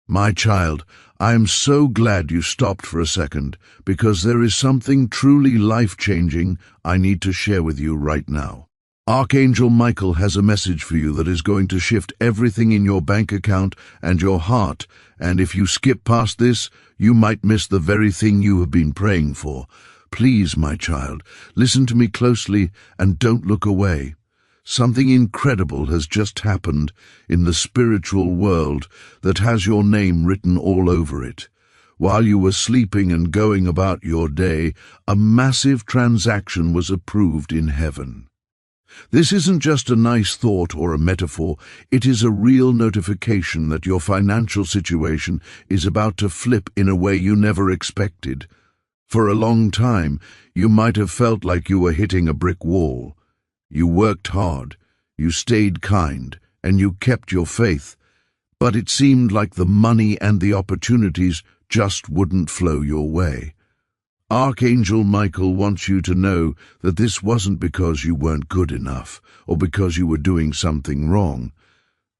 My child, I am so glad you stopped for a second, because there is something truly life-changing I need to share with you right now. Archangel Michael has a message for you that is going to shift everything in your bank account and your heart, and if you skip past this, you might miss the very thing you have been praying for. Please, my child, listen to me closely and don't look away. Something incredible has just happened in the spiritual world that has your name written all over it. While you were sleeping and going about your day, a massive transaction was approved in heaven. This isn't just a nice thought or a metaphor, it is a real notification that your financial situation is about to flip in a way you never expected. For a long time, you might have felt like you were hitting a brick wall. You worked hard, you stayed kind, and you kept your faith, but it seemed like the money and the opportunities just wouldn't flow your way. Archangel Michael wants you to know that this wasn't because you weren't good enough or because you were doing something wrong.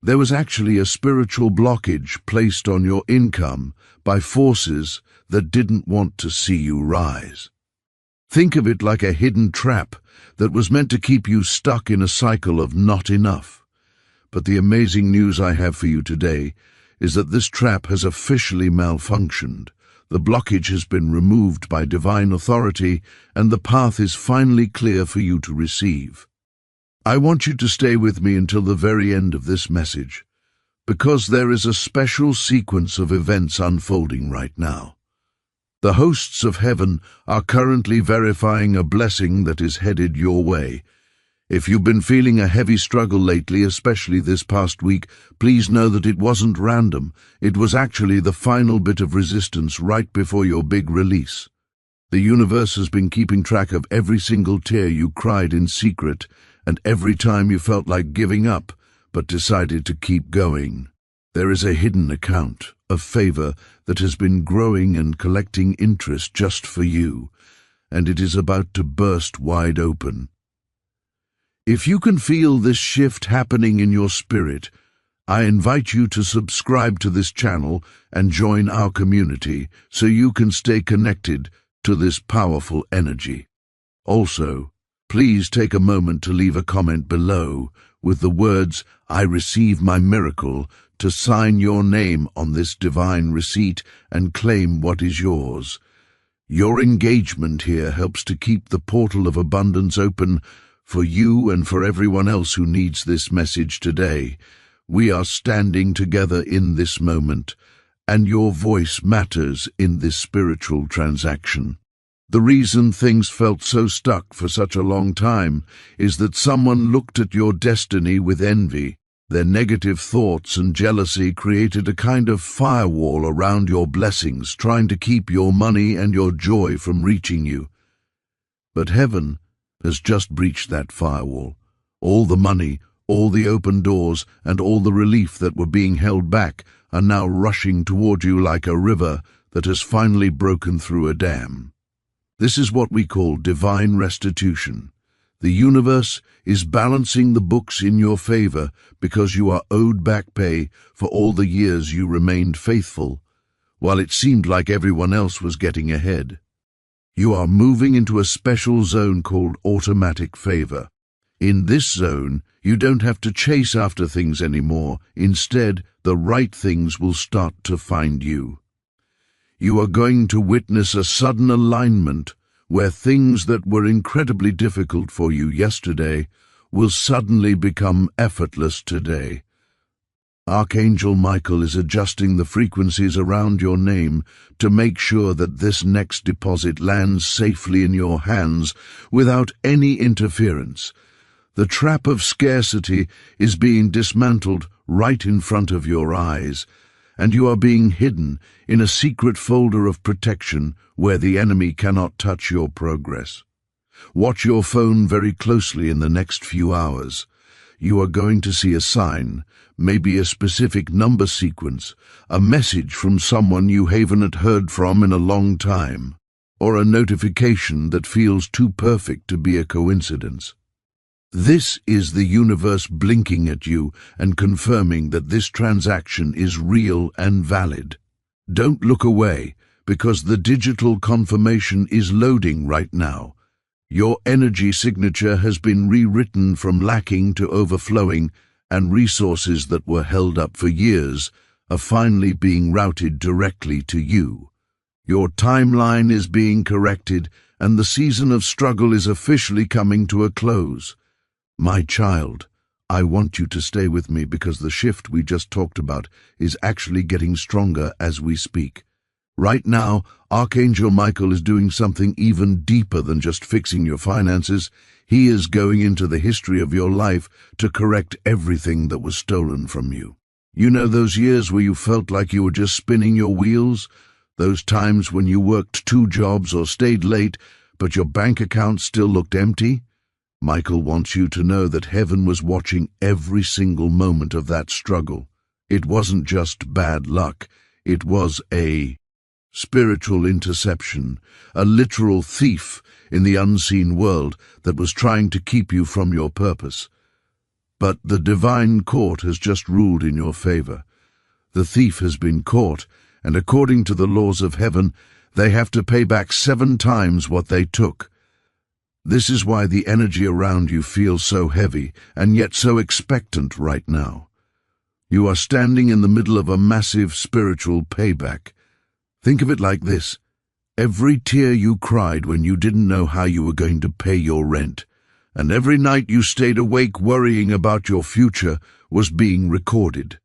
There was actually a spiritual blockage placed on your income by forces that didn't want to see you rise. Think of it like a hidden trap that was meant to keep you stuck in a cycle of not enough. But the amazing news I have for you today is that this trap has officially malfunctioned. The blockage has been removed by divine authority, and the path is finally clear for you to receive. I want you to stay with me until the very end of this message, because there is a special sequence of events unfolding right now. The hosts of heaven are currently verifying a blessing that is headed your way. If you've been feeling a heavy struggle lately, especially this past week, please know that it wasn't random. It was actually the final bit of resistance right before your big release. The universe has been keeping track of every single tear you cried in secret and every time you felt like giving up but decided to keep going. There is a hidden account of favor that has been growing and collecting interest just for you, and it is about to burst wide open. If you can feel this shift happening in your spirit, I invite you to subscribe to this channel and join our community so you can stay connected to this powerful energy. Also, please take a moment to leave a comment below with the words, "I receive my miracle," to sign your name on this divine receipt and claim what is yours. Your engagement here helps to keep the portal of abundance open for you and for everyone else who needs this message today. We are standing together in this moment, and your voice matters in this spiritual transaction. The reason things felt so stuck for such a long time is that someone looked at your destiny with envy. Their negative thoughts and jealousy created a kind of firewall around your blessings, trying to keep your money and your joy from reaching you. But heaven has just breached that firewall. All the money, all the open doors, and all the relief that were being held back are now rushing toward you like a river that has finally broken through a dam. This is what we call divine restitution. The universe is balancing the books in your favor because you are owed back pay for all the years you remained faithful, while it seemed like everyone else was getting ahead. You are moving into a special zone called automatic favor. In this zone, you don't have to chase after things anymore. Instead, the right things will start to find you. You are going to witness a sudden alignment where things that were incredibly difficult for you yesterday will suddenly become effortless today. Archangel Michael is adjusting the frequencies around your name to make sure that this next deposit lands safely in your hands without any interference. The trap of scarcity is being dismantled right in front of your eyes, and you are being hidden in a secret folder of protection where the enemy cannot touch your progress. Watch your phone very closely in the next few hours. You are going to see a sign, maybe a specific number sequence, a message from someone you haven't heard from in a long time, or a notification that feels too perfect to be a coincidence. This is the universe blinking at you and confirming that this transaction is real and valid. Don't look away, because the digital confirmation is loading right now. Your energy signature has been rewritten from lacking to overflowing, and resources that were held up for years are finally being routed directly to you. Your timeline is being corrected, and the season of struggle is officially coming to a close. My child, I want you to stay with me because the shift we just talked about is actually getting stronger as we speak. Right now, Archangel Michael is doing something even deeper than just fixing your finances. He is going into the history of your life to correct everything that was stolen from you. You know those years where you felt like you were just spinning your wheels? Those times when you worked 2 jobs or stayed late, but your bank account still looked empty? Michael wants you to know that heaven was watching every single moment of that struggle. It wasn't just bad luck. It was a spiritual interception, a literal thief in the unseen world that was trying to keep you from your purpose. But the divine court has just ruled in your favor. The thief has been caught, and according to the laws of heaven, they have to pay back 7 times what they took. This is why the energy around you feels so heavy and yet so expectant right now. You are standing in the middle of a massive spiritual payback. Think of it like this. Every tear you cried when you didn't know how you were going to pay your rent, and every night you stayed awake worrying about your future, was being recorded.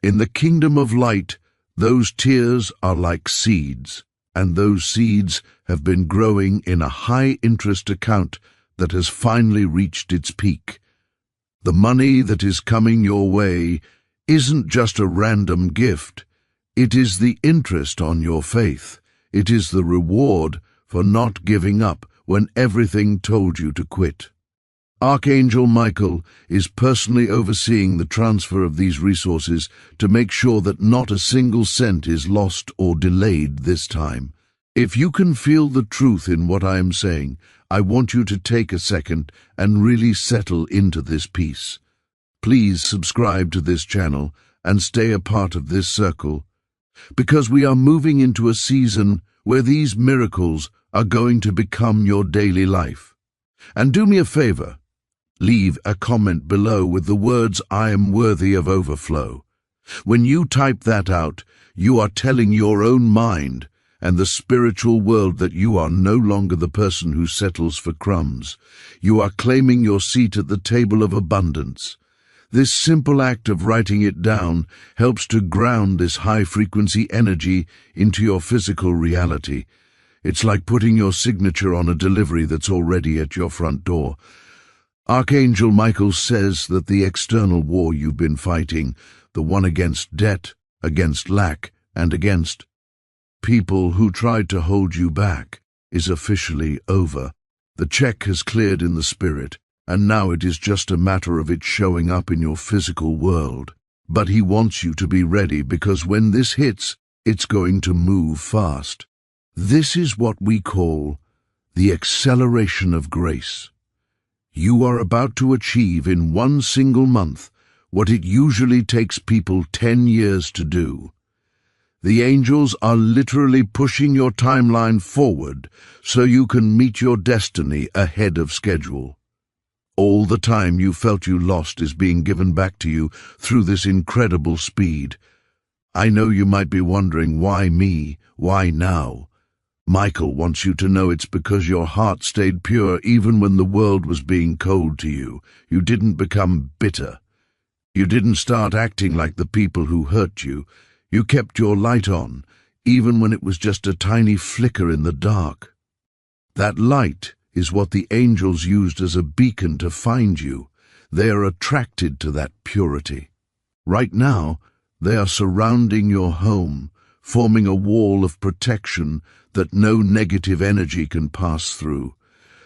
In the kingdom of light, those tears are like seeds, and those seeds have been growing in a high-interest account that has finally reached its peak. The money that is coming your way isn't just a random gift. It is the interest on your faith. It is the reward for not giving up when everything told you to quit. Archangel Michael is personally overseeing the transfer of these resources to make sure that not a single cent is lost or delayed this time. If you can feel the truth in what I am saying, I want you to take a second and really settle into this piece. Please subscribe to this channel and stay a part of this circle, because we are moving into a season where these miracles are going to become your daily life. And do me a favor, leave a comment below with the words "I am worthy of overflow." When you type that out, you are telling your own mind and the spiritual world that you are no longer the person who settles for crumbs. You are claiming your seat at the table of abundance. This simple act of writing it down helps to ground this high-frequency energy into your physical reality. It's like putting your signature on a delivery that's already at your front door. Archangel Michael says that the external war you've been fighting, the one against debt, against lack, and against people who tried to hold you back, is officially over. The check has cleared in the spirit, and now it is just a matter of it showing up in your physical world. But he wants you to be ready, because when this hits, it's going to move fast. This is what we call the acceleration of grace. You are about to achieve in one single month what it usually takes people 10 years to do. The angels are literally pushing your timeline forward so you can meet your destiny ahead of schedule. All the time you felt you lost is being given back to you through this incredible speed. I know you might be wondering, why me? Why now? Michael wants you to know it's because your heart stayed pure even when the world was being cold to you. You didn't become bitter. You didn't start acting like the people who hurt you. You kept your light on, even when it was just a tiny flicker in the dark. That light is what the angels used as a beacon to find you. They are attracted to that purity. Right now, they are surrounding your home, forming a wall of protection that no negative energy can pass through.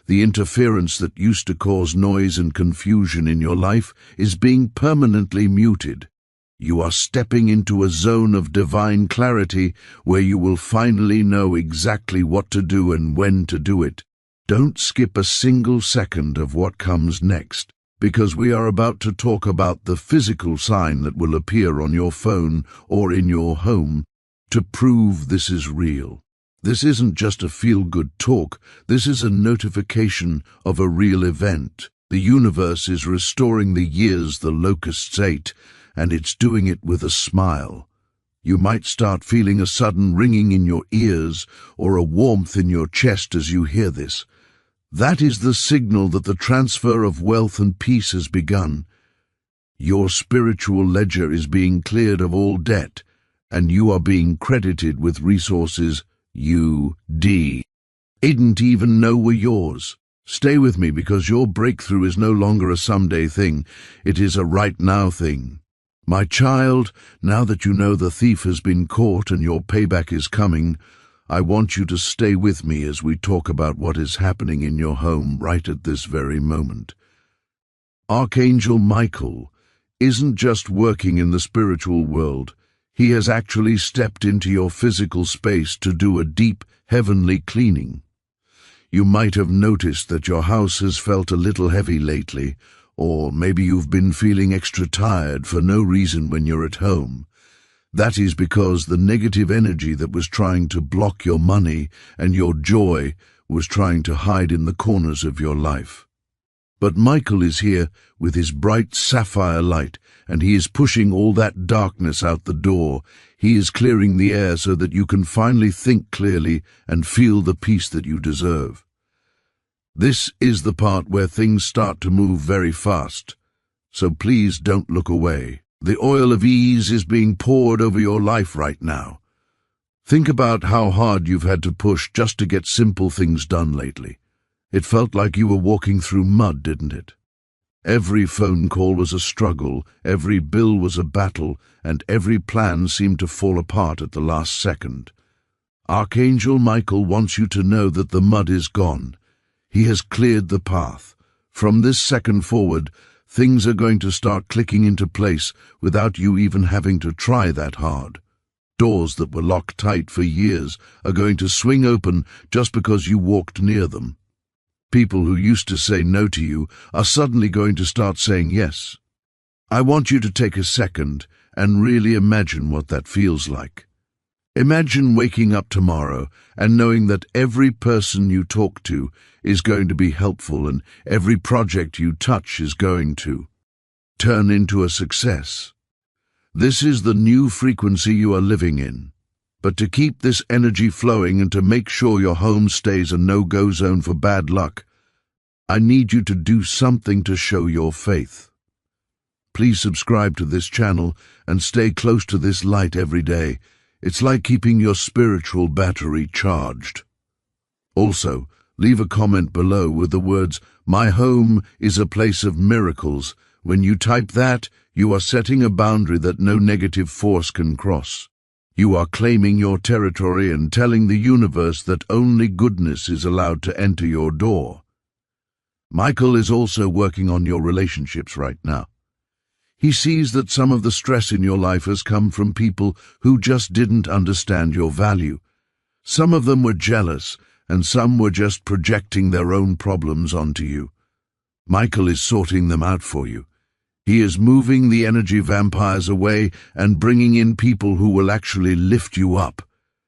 The interference that used to cause noise and confusion in your life is being permanently muted. You are stepping into a zone of divine clarity where you will finally know exactly what to do and when to do it. Don't skip a single second of what comes next. because we are about to talk about the physical sign that will appear on your phone or in your home to prove this is real. This isn't just a feel-good talk, this is a notification of a real event. The universe is restoring the years the locusts ate, and it's doing it with a smile. You might start feeling a sudden ringing in your ears or a warmth in your chest as you hear this. That is the signal that the transfer of wealth and peace has begun. Your spiritual ledger is being cleared of all debt, and you are being credited with resources you didn't even know were yours. Stay with me, because your breakthrough is no longer a someday thing, it is a right now thing. My child, now that you know the thief has been caught and your payback is coming, I want you to stay with me as we talk about what is happening in your home right at this very moment. Archangel Michael isn't just working in the spiritual world. He has actually stepped into your physical space to do a deep, heavenly cleaning. You might have noticed that your house has felt a little heavy lately, or maybe you've been feeling extra tired for no reason when you're at home. That is because the negative energy that was trying to block your money and your joy was trying to hide in the corners of your life. But Michael is here with his bright sapphire light, and he is pushing all that darkness out the door. He is clearing the air so that you can finally think clearly and feel the peace that you deserve. This is the part where things start to move very fast, so please don't look away. The oil of ease is being poured over your life right now. Think about how hard you've had to push just to get simple things done lately. It felt like you were walking through mud, didn't it? Every phone call was a struggle, every bill was a battle, and every plan seemed to fall apart at the last second. Archangel Michael wants you to know that the mud is gone. He has cleared the path. From this second forward, things are going to start clicking into place without you even having to try that hard. Doors that were locked tight for years are going to swing open just because you walked near them. People who used to say no to you are suddenly going to start saying yes. I want you to take a second and really imagine what that feels like. Imagine waking up tomorrow and knowing that every person you talk to is going to be helpful and every project you touch is going to turn into a success. This is the new frequency you are living in. But to keep this energy flowing and to make sure your home stays a no-go zone for bad luck, I need you to do something to show your faith. Please subscribe to this channel and stay close to this light every day. It's like keeping your spiritual battery charged. Also, leave a comment below with the words, "My home is a place of miracles." When you type that, you are setting a boundary that no negative force can cross. You are claiming your territory and telling the universe that only goodness is allowed to enter your door. Michael is also working on your relationships right now. He sees that some of the stress in your life has come from people who just didn't understand your value. Some of them were jealous, and some were just projecting their own problems onto you. Michael is sorting them out for you. He is moving the energy vampires away and bringing in people who will actually lift you up.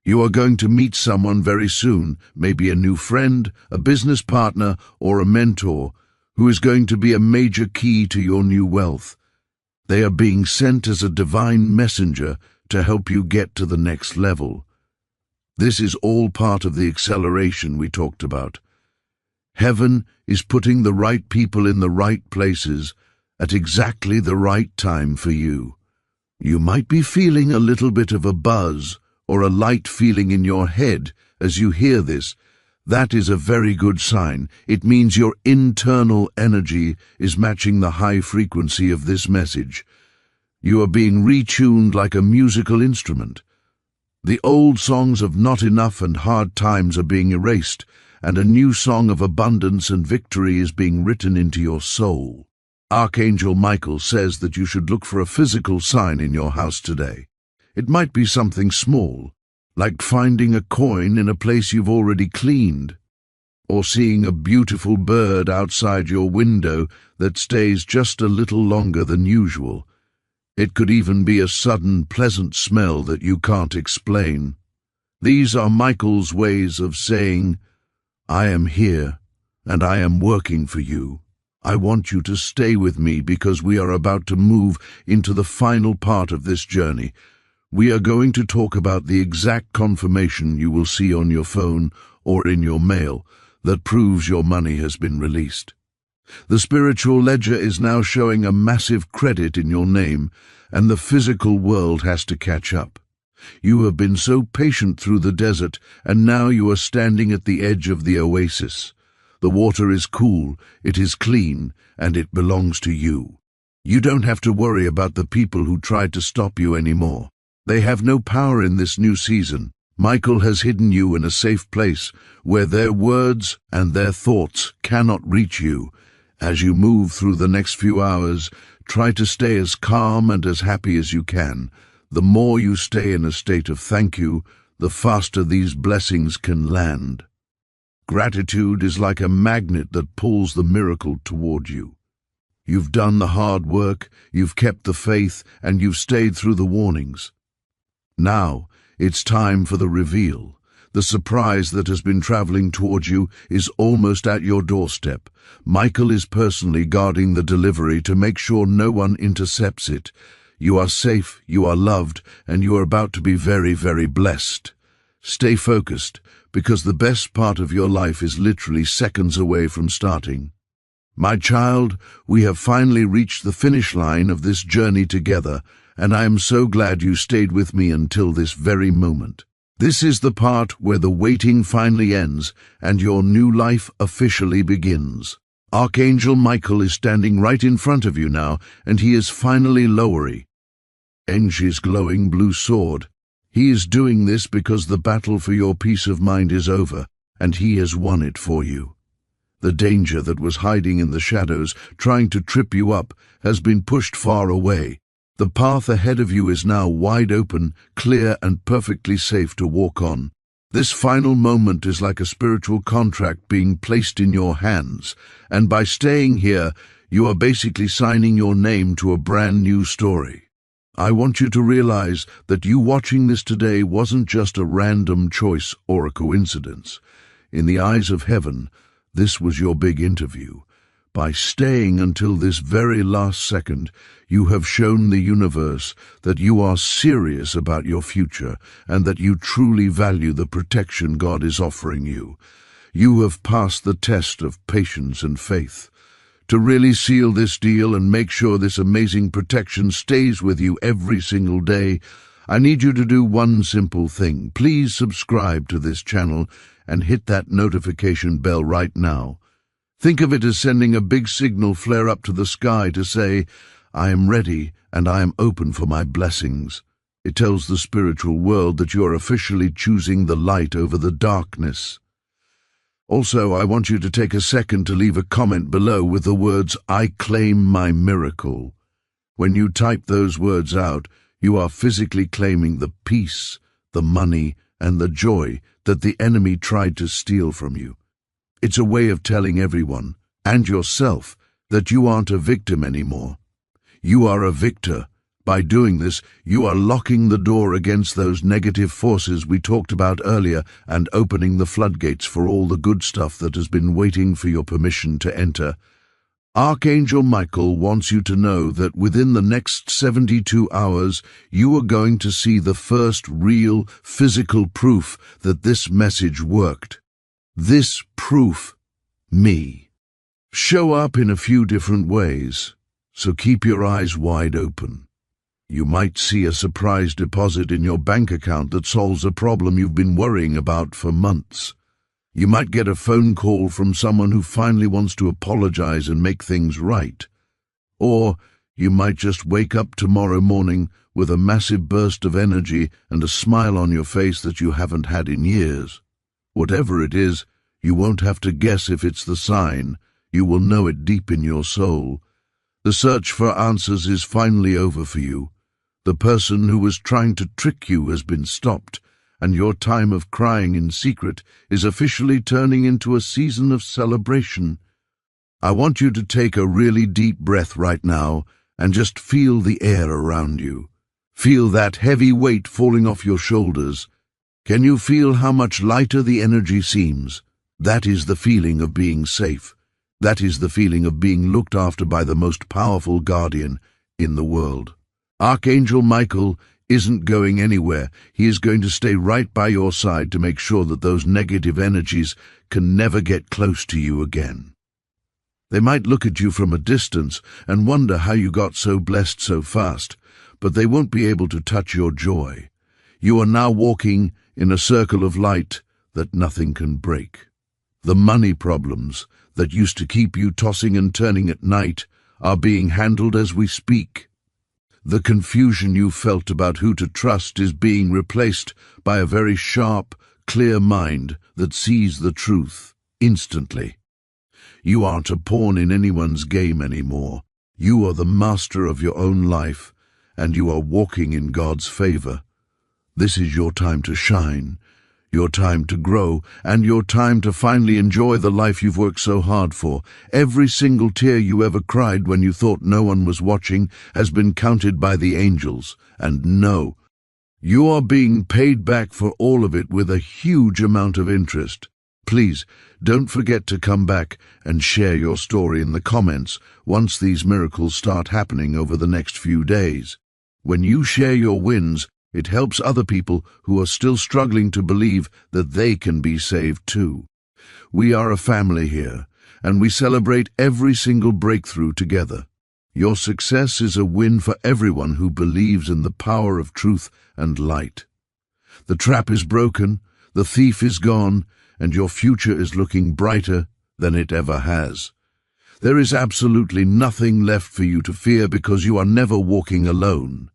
You are going to meet someone very soon, maybe a new friend, a business partner, or a mentor, who is going to be a major key to your new wealth. They are being sent as a divine messenger to help you get to the next level. This is all part of the acceleration we talked about. Heaven is putting the right people in the right places at exactly the right time for you. You might be feeling a little bit of a buzz or a light feeling in your head as you hear this. That is a very good sign. It means your internal energy is matching the high frequency of this message. You are being retuned like a musical instrument. The old songs of not enough and hard times are being erased, and a new song of abundance and victory is being written into your soul. Archangel Michael says that you should look for a physical sign in your house today. It might be something small, like finding a coin in a place you've already cleaned, or seeing a beautiful bird outside your window that stays just a little longer than usual. It could even be a sudden pleasant smell that you can't explain. These are Michael's ways of saying, I am here and I am working for you. I want you to stay with me because we are about to move into the final part of this journey. We are going to talk about the exact confirmation you will see on your phone or in your mail that proves your money has been released. The spiritual ledger is now showing a massive credit in your name, and the physical world has to catch up. You have been so patient through the desert, and now you are standing at the edge of the oasis. The water is cool, it is clean, and it belongs to you. You don't have to worry about the people who tried to stop you anymore. They have no power in this new season. Michael has hidden you in a safe place where their words and their thoughts cannot reach you. As you move through the next few hours, try to stay as calm and as happy as you can. The more you stay in a state of thank you, the faster these blessings can land. Gratitude is like a magnet that pulls the miracle toward you. You've done the hard work, you've kept the faith, and you've stayed through the warnings. Now, it's time for the reveal. The surprise that has been traveling towards you is almost at your doorstep. Michael is personally guarding the delivery to make sure no one intercepts it. You are safe, you are loved, and you are about to be very, very blessed. Stay focused, because the best part of your life is literally seconds away from starting. My child, we have finally reached the finish line of this journey together, and I am so glad you stayed with me until this very moment. This is the part where the waiting finally ends and your new life officially begins. Archangel Michael is standing right in front of you now, and he is finally lowering his glowing blue sword. He is doing this because the battle for your peace of mind is over, and he has won it for you. The danger that was hiding in the shadows, trying to trip you up, has been pushed far away. The path ahead of you is now wide open, clear, and perfectly safe to walk on. This final moment is like a spiritual contract being placed in your hands, and by staying here, you are basically signing your name to a brand new story. I want you to realize that you watching this today wasn't just a random choice or a coincidence. In the eyes of heaven, this was your big interview. By staying until this very last second, you have shown the universe that you are serious about your future and that you truly value the protection God is offering you. You have passed the test of patience and faith. To really seal this deal and make sure this amazing protection stays with you every single day, I need you to do one simple thing. Please subscribe to this channel and hit that notification bell right now. Think of it as sending a big signal flare up to the sky to say, I am ready and I am open for my blessings. It tells the spiritual world that you are officially choosing the light over the darkness. Also, I want you to take a second to leave a comment below with the words, I claim my miracle. When you type those words out, you are physically claiming the peace, the money, and the joy that the enemy tried to steal from you. It's a way of telling everyone, and yourself, that you aren't a victim anymore. You are a victor. By doing this, you are locking the door against those negative forces we talked about earlier and opening the floodgates for all the good stuff that has been waiting for your permission to enter. Archangel Michael wants you to know that within the next 72 hours, you are going to see the first real, physical proof that this message worked. This proof, me, show up in a few different ways, so keep your eyes wide open. You might see a surprise deposit in your bank account that solves a problem you've been worrying about for months. You might get a phone call from someone who finally wants to apologize and make things right. Or you might just wake up tomorrow morning with a massive burst of energy and a smile on your face that you haven't had in years. Whatever it is, you won't have to guess if it's the sign. You will know it deep in your soul. The search for answers is finally over for you. The person who was trying to trick you has been stopped, and your time of crying in secret is officially turning into a season of celebration. I want you to take a really deep breath right now and just feel the air around you. Feel that heavy weight falling off your shoulders. Can you feel how much lighter the energy seems? That is the feeling of being safe. That is the feeling of being looked after by the most powerful guardian in the world. Archangel Michael isn't going anywhere. He is going to stay right by your side to make sure that those negative energies can never get close to you again. They might look at you from a distance and wonder how you got so blessed so fast, but they won't be able to touch your joy. You are now walking in a circle of light that nothing can break. The money problems that used to keep you tossing and turning at night are being handled as we speak. The confusion you felt about who to trust is being replaced by a very sharp, clear mind that sees the truth instantly. You aren't a pawn in anyone's game anymore. You are the master of your own life, and you are walking in God's favor. This is your time to shine, your time to grow, and your time to finally enjoy the life you've worked so hard for. Every single tear you ever cried when you thought no one was watching has been counted by the angels. And no, you are being paid back for all of it with a huge amount of interest. Please, don't forget to come back and share your story in the comments once these miracles start happening over the next few days. When you share your wins, it helps other people who are still struggling to believe that they can be saved too. We are a family here, and we celebrate every single breakthrough together. Your success is a win for everyone who believes in the power of truth and light. The trap is broken, the thief is gone, and your future is looking brighter than it ever has. There is absolutely nothing left for you to fear because you are never walking alone.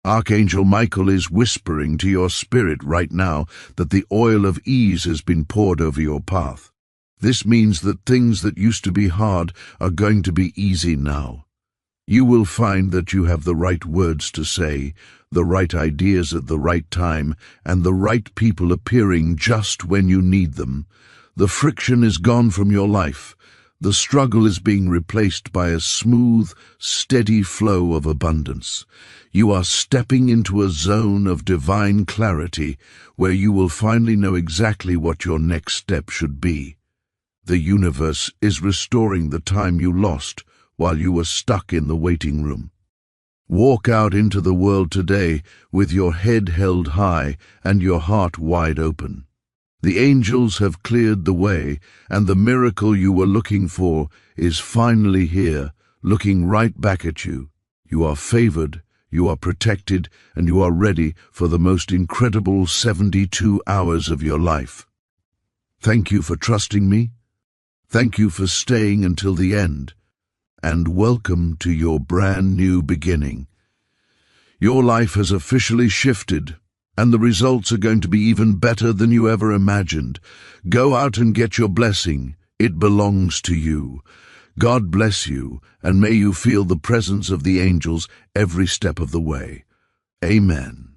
Archangel Michael is whispering to your spirit right now that the oil of ease has been poured over your path. This means that things that used to be hard are going to be easy now. You will find that you have the right words to say, the right ideas at the right time, and the right people appearing just when you need them. The friction is gone from your life. The struggle is being replaced by a smooth, steady flow of abundance. You are stepping into a zone of divine clarity where you will finally know exactly what your next step should be. The universe is restoring the time you lost while you were stuck in the waiting room. Walk out into the world today with your head held high and your heart wide open. The angels have cleared the way, and the miracle you were looking for is finally here, looking right back at you. You are favored, you are protected, and you are ready for the most incredible 72 hours of your life. Thank you for trusting me. Thank you for staying until the end. And welcome to your brand new beginning. Your life has officially shifted, and the results are going to be even better than you ever imagined. Go out and get your blessing. It belongs to you. God bless you, and may you feel the presence of the angels every step of the way. Amen.